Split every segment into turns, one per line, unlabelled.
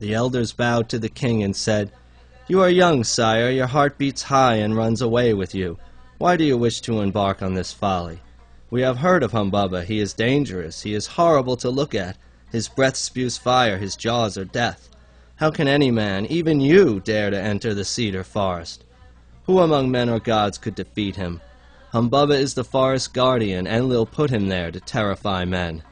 The elders bowed to the king and said, "You are young, sire. Your heart beats high and runs away with you. Why do you wish to embark on this folly? We have heard of Humbaba. He is dangerous. He is horrible to look at. His breath spews fire. His jaws are death. How can any man, even you, dare to enter the cedar forest? Who among men or gods could defeat him? Humbaba is the forest guardian. Enlil put him there to terrify men."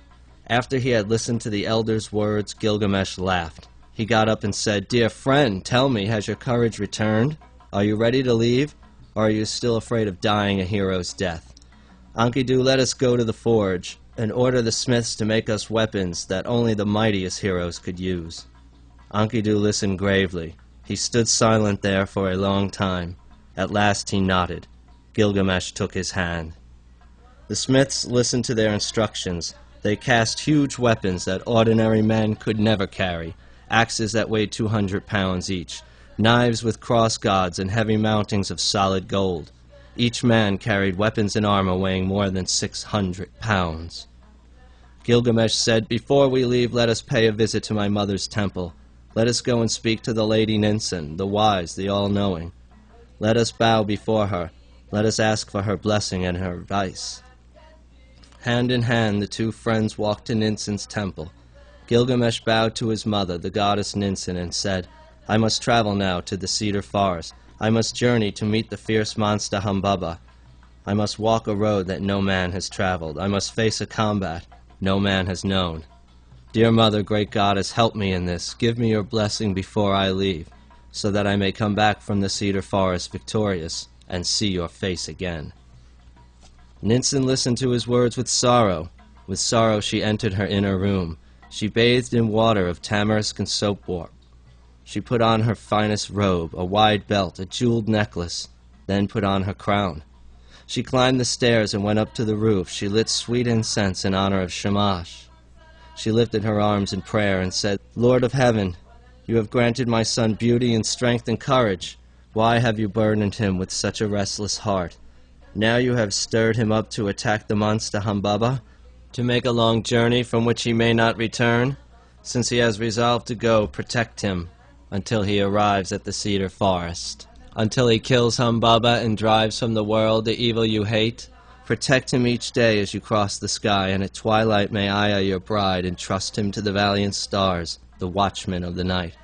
After he had listened to the elders' words, Gilgamesh laughed. He got up and said, "Dear friend, tell me, has your courage returned? Are you ready to leave, or are you still afraid of dying a hero's death? Enkidu, let us go to the forge, and order the smiths to make us weapons that only the mightiest heroes could use." Enkidu listened gravely. He stood silent there for a long time. At last he nodded. Gilgamesh took his hand. The smiths listened to their instructions. They cast huge weapons that ordinary men could never carry, axes that weighed 200 pounds each, knives with cross guards and heavy mountings of solid gold. Each man carried weapons and armor weighing more than 600 pounds. Gilgamesh said, "Before we leave, let us pay a visit to my mother's temple. Let us go and speak to the Lady Ninsen, the wise, the all-knowing. Let us bow before her. Let us ask for her blessing and her advice." Hand in hand, the two friends walked to Ninsen's temple. Gilgamesh bowed to his mother, the goddess Ninsen, and said, "I must travel now to the cedar forest. I must journey to meet the fierce monster Humbaba. I must walk a road that no man has traveled. I must face a combat no man has known. Dear mother, great goddess, help me in this. Give me your blessing before I leave, so that I may come back from the cedar forest victorious and see your face again." Ninsen listened to his words with sorrow. With sorrow she entered her inner room. She bathed in water of tamarisk and soapwort. She put on her finest robe, a wide belt, a jeweled necklace, then put on her crown. She climbed the stairs and went up to the roof. She lit sweet incense in honor of Shamash. She lifted her arms in prayer and said, "Lord of heaven, you have granted my son beauty and strength and courage. Why have you burdened him with such a restless heart? Now you have stirred him up to attack the monster Humbaba, to make a long journey from which he may not return. Since he has resolved to go, protect him until he arrives at the cedar forest. Until he kills Humbaba and drives from the world the evil you hate. Protect him each day as you cross the sky, and at twilight may Aya, your bride, entrust him to the valiant stars, the watchmen of the night.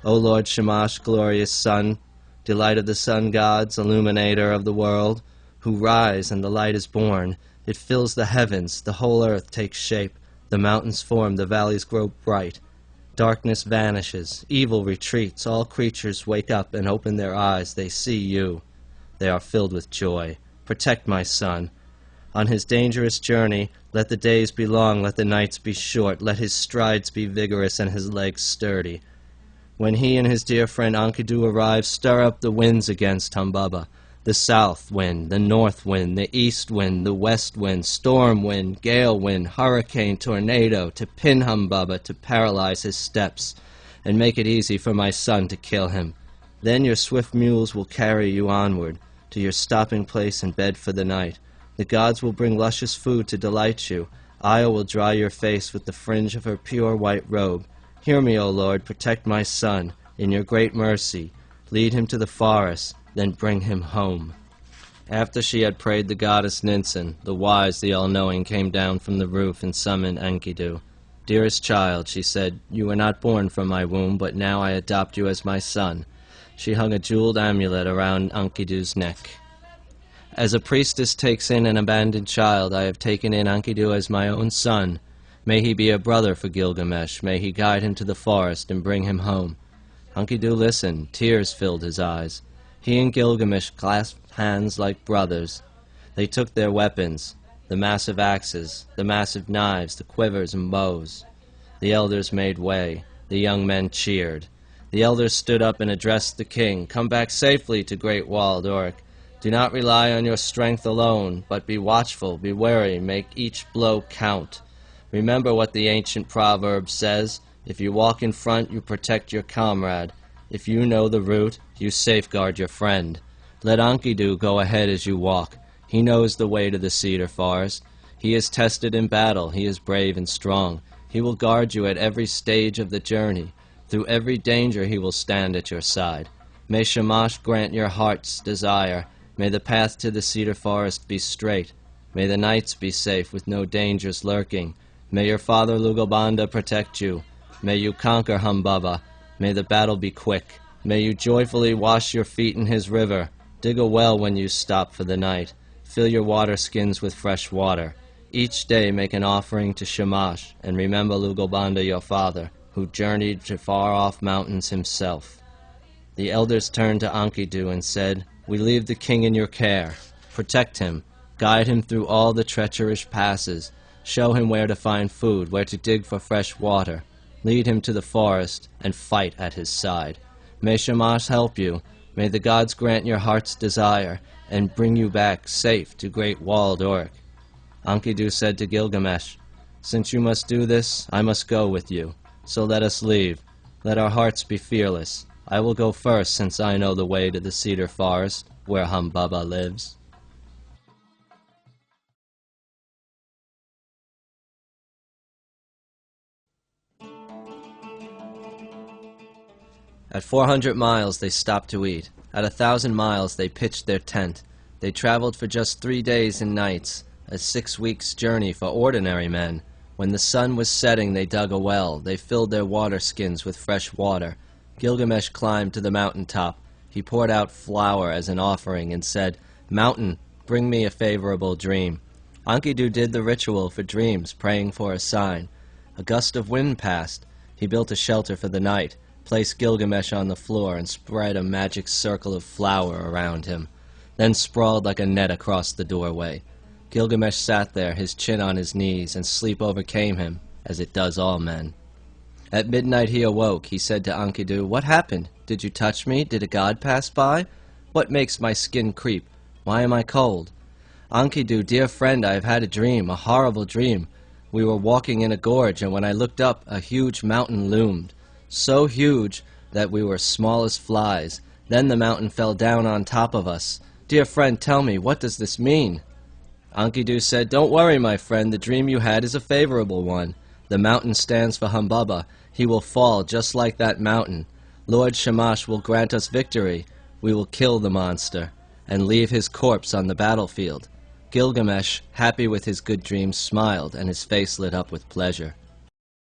O Lord Shamash, glorious sun, delight of the sun gods, illuminator of the world, who rise and the light is born. It fills the heavens, the whole earth takes shape, the mountains form, the valleys grow bright. Darkness vanishes, evil retreats, all creatures wake up and open their eyes, they see you. They are filled with joy. Protect my son. On his dangerous journey, let the days be long, let the nights be short, let his strides be vigorous and his legs sturdy. When he and his dear friend Enkidu arrive, stir up the winds against Humbaba, the south wind, the north wind, the east wind, the west wind, storm wind, gale wind, hurricane, tornado, to pin Humbaba, to paralyze his steps, and make it easy for my son to kill him. Then your swift mules will carry you onward, to your stopping place and bed for the night. The gods will bring luscious food to delight you. Aya will dry your face with the fringe of her pure white robe. Hear me, O Lord, protect my son. In your great mercy, lead him to the forest, then bring him home." After she had prayed, the goddess Ninsen, the wise, the all-knowing, came down from the roof and summoned Enkidu. "Dearest child," she said, "you were not born from my womb, but now I adopt you as my son." She hung a jeweled amulet around Enkidu's neck. "As a priestess takes in an abandoned child, I have taken in Enkidu as my own son. May he be a brother for Gilgamesh. May he guide him to the forest and bring him home." Enkidu listened. Tears filled his eyes. He and Gilgamesh clasped hands like brothers. They took their weapons, the massive axes, the massive knives, the quivers and bows. The elders made way. The young men cheered. The elders stood up and addressed the king. "Come back safely to Great Wall, Doric. Do not rely on your strength alone, but be watchful, be wary, make each blow count. Remember what the ancient proverb says, if you walk in front, you protect your comrade. If you know the route, you safeguard your friend. Let Enkidu go ahead as you walk. He knows the way to the cedar forest. He is tested in battle. He is brave and strong. He will guard you at every stage of the journey. Through every danger he will stand at your side. May Shamash grant your heart's desire. May the path to the cedar forest be straight. May the nights be safe with no dangers lurking. May your father Lugalbanda protect you. May you conquer Humbaba. May the battle be quick. May you joyfully wash your feet in his river. Dig a well when you stop for the night. Fill your water skins with fresh water. Each day make an offering to Shamash, and remember Lugalbanda your father, who journeyed to far-off mountains himself. The elders turned to Enkidu and said, "We leave the king in your care. Protect him. Guide him through all the treacherous passes. Show him where to find food, where to dig for fresh water. Lead him to the forest, and fight at his side. May Shamash help you. May the gods grant your heart's desire, and bring you back safe to great walled Uruk." Enkidu said to Gilgamesh, "Since you must do this, I must go with you. So let us leave. Let our hearts be fearless. I will go first, since I know the way to the cedar forest, where Humbaba lives." At 400 miles they stopped to eat. At 1,000 miles they pitched their tent. They traveled for just 3 days and nights, a 6 weeks' journey for ordinary men. When the sun was setting they dug a well. They filled their water skins with fresh water. Gilgamesh climbed to the mountain top. He poured out flour as an offering and said, "Mountain, bring me a favorable dream." Enkidu did the ritual for dreams, praying for a sign. A gust of wind passed. He built a shelter for the night, placed Gilgamesh on the floor, and spread a magic circle of flour around him, then sprawled like a net across the doorway. Gilgamesh sat there, his chin on his knees, and sleep overcame him, as it does all men. At midnight he awoke. He said to Enkidu, "What happened? Did you touch me? Did a god pass by? What makes my skin creep? Why am I cold?" "Enkidu, dear friend, I have had a dream, a horrible dream. We were walking in a gorge, and when I looked up, a huge mountain loomed. So huge that we were small as flies. Then the mountain fell down on top of us. Dear friend, tell me, what does this mean?" Enkidu said, "Don't worry, my friend. The dream you had is a favorable one. The mountain stands for Humbaba. He will fall just like that mountain. Lord Shamash will grant us victory. We will kill the monster and leave his corpse on the battlefield." Gilgamesh, happy with his good dream, smiled, and his face lit up with pleasure.